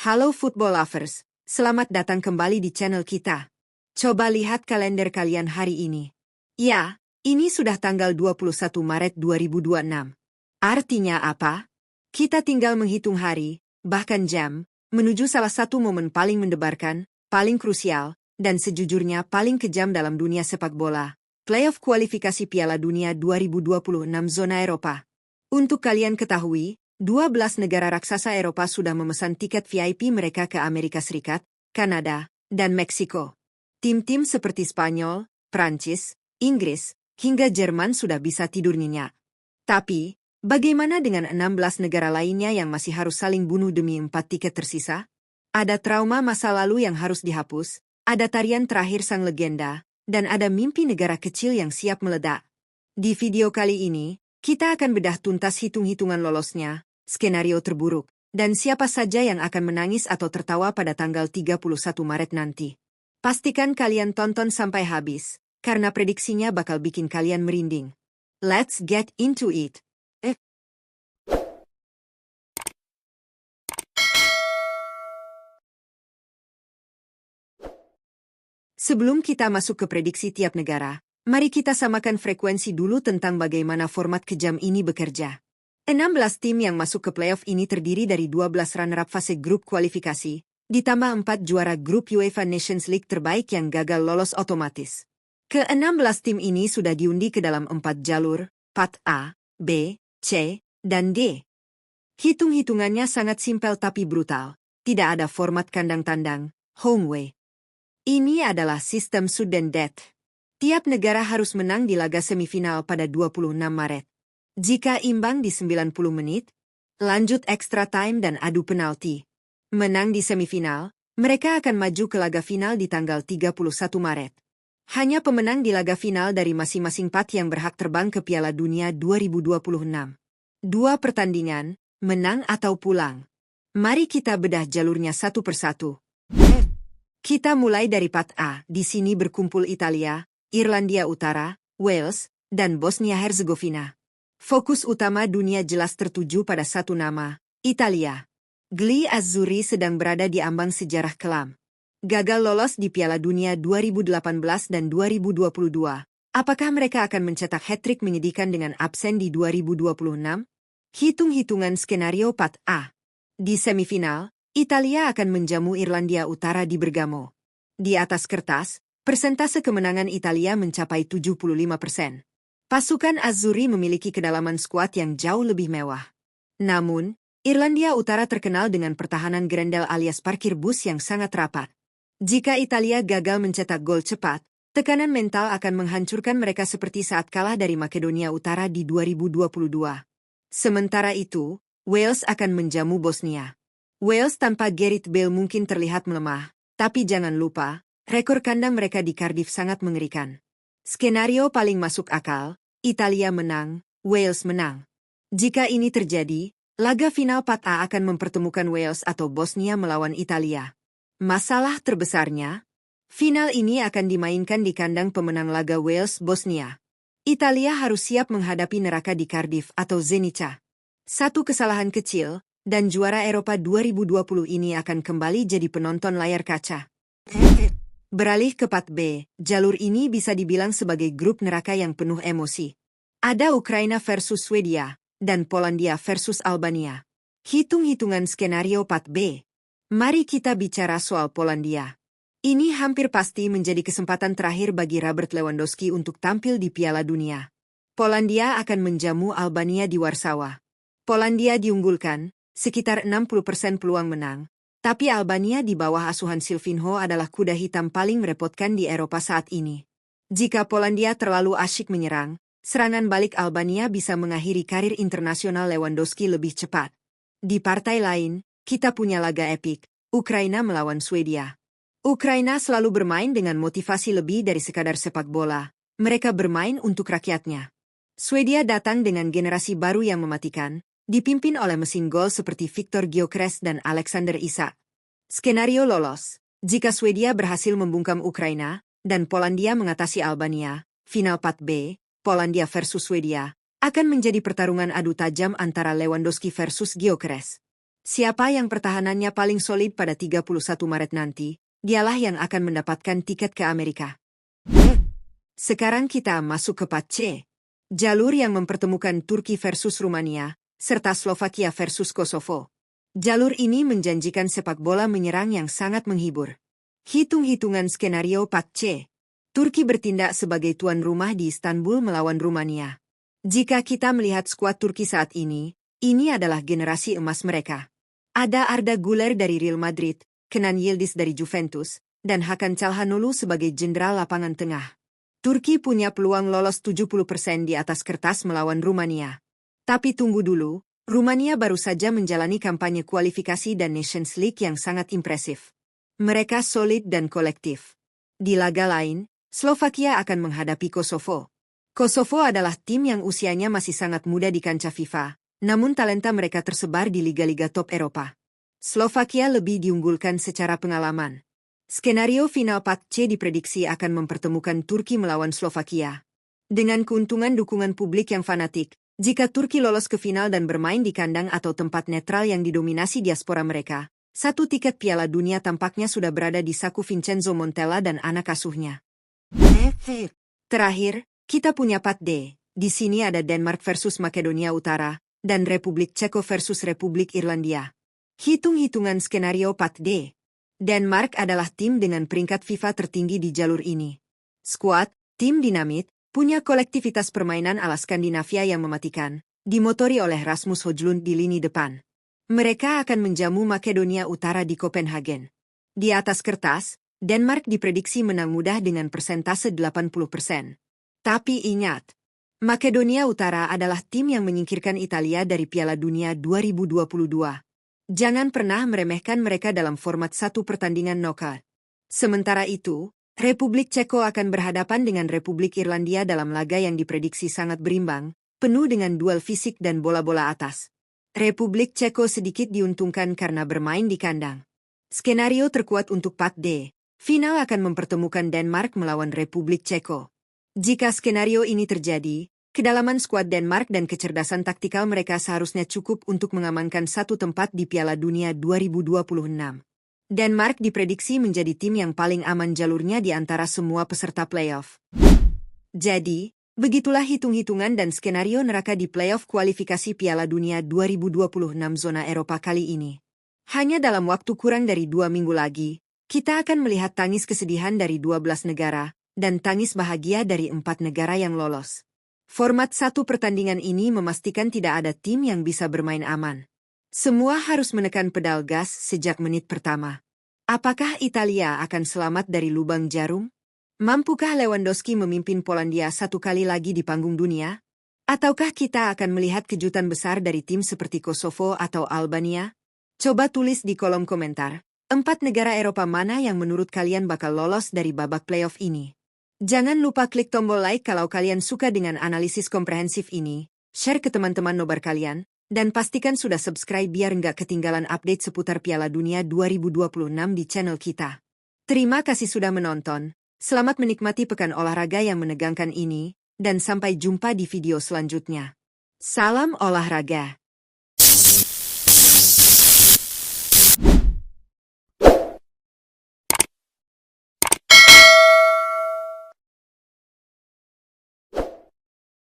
Halo football lovers, selamat datang kembali di channel kita. Coba lihat kalender kalian hari ini. Ya, ini sudah tanggal 21 Maret 2026. Artinya apa? Kita tinggal menghitung hari, bahkan jam, menuju salah satu momen paling mendebarkan, paling krusial, dan sejujurnya paling kejam dalam dunia sepak bola. Playoff kualifikasi Piala Dunia 2026 zona Eropa. Untuk kalian ketahui, 12 negara raksasa Eropa sudah memesan tiket VIP mereka ke Amerika Serikat, Kanada, dan Meksiko. Tim-tim seperti Spanyol, Prancis, Inggris, hingga Jerman sudah bisa tidur nyenyak. Tapi, bagaimana dengan 16 negara lainnya yang masih harus saling bunuh demi 4 tiket tersisa? Ada trauma masa lalu yang harus dihapus, ada tarian terakhir sang legenda, dan ada mimpi negara kecil yang siap meledak. Di video kali ini, kita akan bedah tuntas hitung-hitungan lolosnya, skenario terburuk, dan siapa saja yang akan menangis atau tertawa pada tanggal 31 Maret nanti. Pastikan kalian tonton sampai habis, karena prediksinya bakal bikin kalian merinding. Let's get into it. Sebelum kita masuk ke prediksi tiap negara, mari kita samakan frekuensi dulu tentang bagaimana format kejam ini bekerja. 16 tim yang masuk ke playoff ini terdiri dari 12 runner-up fase grup kualifikasi, ditambah 4 juara grup UEFA Nations League terbaik yang gagal lolos otomatis. Ke-16 tim ini sudah diundi ke dalam 4 jalur, Part A, B, C, dan D. Hitung-hitungannya sangat simpel tapi brutal, tidak ada format kandang-tandang, home way. Ini adalah sistem sudden death. Tiap negara harus menang di laga semifinal pada 26 Maret. Jika imbang di 90 menit, lanjut extra time dan adu penalti. Menang di semifinal, mereka akan maju ke laga final di tanggal 31 Maret. Hanya pemenang di laga final dari masing-masing part yang berhak terbang ke Piala Dunia 2026. 2 pertandingan, menang atau pulang. Mari kita bedah jalurnya satu persatu. Kita mulai dari Part A. Di sini berkumpul Italia, Irlandia Utara, Wales, dan Bosnia-Herzegovina. Fokus utama dunia jelas tertuju pada satu nama, Italia. Gli Azzurri sedang berada di ambang sejarah kelam. Gagal lolos di Piala Dunia 2018 dan 2022. Apakah mereka akan mencetak hat-trick menyedihkan dengan absen di 2026? Hitung-hitungan skenario Part A. Di semifinal, Italia akan menjamu Irlandia Utara di Bergamo. Di atas kertas, persentase kemenangan Italia mencapai 75%. Pasukan Azzurri memiliki kedalaman skuad yang jauh lebih mewah. Namun, Irlandia Utara terkenal dengan pertahanan Grendel alias parkir bus yang sangat rapat. Jika Italia gagal mencetak gol cepat, tekanan mental akan menghancurkan mereka seperti saat kalah dari Makedonia Utara di 2022. Sementara itu, Wales akan menjamu Bosnia. Wales tanpa Gareth Bale mungkin terlihat melemah, tapi jangan lupa, rekor kandang mereka di Cardiff sangat mengerikan. Skenario paling masuk akal, Italia menang, Wales menang. Jika ini terjadi, laga final Part A akan mempertemukan Wales atau Bosnia melawan Italia. Masalah terbesarnya, final ini akan dimainkan di kandang pemenang laga Wales-Bosnia. Italia harus siap menghadapi neraka di Cardiff atau Zenica. Satu kesalahan kecil, dan juara Eropa 2020 ini akan kembali jadi penonton layar kaca. Beralih ke Part B, jalur ini bisa dibilang sebagai grup neraka yang penuh emosi. Ada Ukraina versus Swedia, dan Polandia versus Albania. Hitung-hitungan skenario Part B. Mari kita bicara soal Polandia. Ini hampir pasti menjadi kesempatan terakhir bagi Robert Lewandowski untuk tampil di Piala Dunia. Polandia akan menjamu Albania di Warsawa. Polandia diunggulkan, sekitar 60% peluang menang, tapi Albania di bawah asuhan Silvinho adalah kuda hitam paling merepotkan di Eropa saat ini. Jika Polandia terlalu asyik menyerang, serangan balik Albania bisa mengakhiri karir internasional Lewandowski lebih cepat. Di partai lain, kita punya laga epik, Ukraina melawan Swedia. Ukraina selalu bermain dengan motivasi lebih dari sekadar sepak bola, mereka bermain untuk rakyatnya. Swedia datang dengan generasi baru yang mematikan, dipimpin oleh mesin gol seperti Viktor Gyökeres dan Alexander Isak. Skenario lolos, jika Swedia berhasil membungkam Ukraina, dan Polandia mengatasi Albania, final Part B, Polandia versus Swedia, akan menjadi pertarungan adu tajam antara Lewandowski versus Gyökeres. Siapa yang pertahanannya paling solid pada 31 Maret nanti, dialah yang akan mendapatkan tiket ke Amerika. Sekarang kita masuk ke part C. Jalur yang mempertemukan Turki versus Rumania, serta Slovakia versus Kosovo. Jalur ini menjanjikan sepak bola menyerang yang sangat menghibur. Hitung-hitungan skenario part C. Turki bertindak sebagai tuan rumah di Istanbul melawan Rumania. Jika kita melihat skuad Turki saat ini adalah generasi emas mereka. Ada Arda Güler dari Real Madrid, Kenan Yildiz dari Juventus, dan Hakan Çalhanoğlu sebagai jenderal lapangan tengah. Turki punya peluang lolos 70% di atas kertas melawan Rumania. Tapi tunggu dulu, Rumania baru saja menjalani kampanye kualifikasi dan Nations League yang sangat impresif. Mereka solid dan kolektif. Di laga lain, Slovakia akan menghadapi Kosovo. Kosovo adalah tim yang usianya masih sangat muda di kancah FIFA, namun talenta mereka tersebar di liga-liga top Eropa. Slovakia lebih diunggulkan secara pengalaman. Skenario final part C diprediksi akan mempertemukan Turki melawan Slovakia. Dengan keuntungan dukungan publik yang fanatik, jika Turki lolos ke final dan bermain di kandang atau tempat netral yang didominasi diaspora mereka, satu tiket Piala Dunia tampaknya sudah berada di saku Vincenzo Montella dan anak asuhnya. Terakhir, kita punya part D. Di sini ada Denmark versus Makedonia Utara, dan Republik Ceko versus Republik Irlandia. Hitung-hitungan skenario part D. Denmark adalah tim dengan peringkat FIFA tertinggi di jalur ini. Skuad, tim dinamit, punya kolektivitas permainan ala Skandinavia yang mematikan, dimotori oleh Rasmus Højlund di lini depan. Mereka akan menjamu Makedonia Utara di Copenhagen. Di atas kertas, Denmark diprediksi menang mudah dengan persentase 80%. Tapi ingat, Makedonia Utara adalah tim yang menyingkirkan Italia dari Piala Dunia 2022. Jangan pernah meremehkan mereka dalam format satu pertandingan knockout. Sementara itu, Republik Ceko akan berhadapan dengan Republik Irlandia dalam laga yang diprediksi sangat berimbang, penuh dengan duel fisik dan bola-bola atas. Republik Ceko sedikit diuntungkan karena bermain di kandang. Skenario terkuat untuk part D. Final akan mempertemukan Denmark melawan Republik Ceko. Jika skenario ini terjadi, kedalaman skuad Denmark dan kecerdasan taktikal mereka seharusnya cukup untuk mengamankan satu tempat di Piala Dunia 2026. Denmark diprediksi menjadi tim yang paling aman jalurnya di antara semua peserta playoff. Jadi, begitulah hitung-hitungan dan skenario neraka di playoff kualifikasi Piala Dunia 2026 zona Eropa kali ini. Hanya dalam waktu kurang dari 2 minggu lagi, kita akan melihat tangis kesedihan dari 12 negara, dan tangis bahagia dari 4 negara yang lolos. Format satu pertandingan ini memastikan tidak ada tim yang bisa bermain aman. Semua harus menekan pedal gas sejak menit pertama. Apakah Italia akan selamat dari lubang jarum? Mampukah Lewandowski memimpin Polandia satu kali lagi di panggung dunia? Ataukah kita akan melihat kejutan besar dari tim seperti Kosovo atau Albania? Coba tulis di kolom komentar, 4 negara Eropa mana yang menurut kalian bakal lolos dari babak playoff ini? Jangan lupa klik tombol like kalau kalian suka dengan analisis komprehensif ini, share ke teman-teman nobar kalian, dan pastikan sudah subscribe biar nggak ketinggalan update seputar Piala Dunia 2026 di channel kita. Terima kasih sudah menonton, selamat menikmati pekan olahraga yang menegangkan ini, dan sampai jumpa di video selanjutnya. Salam olahraga!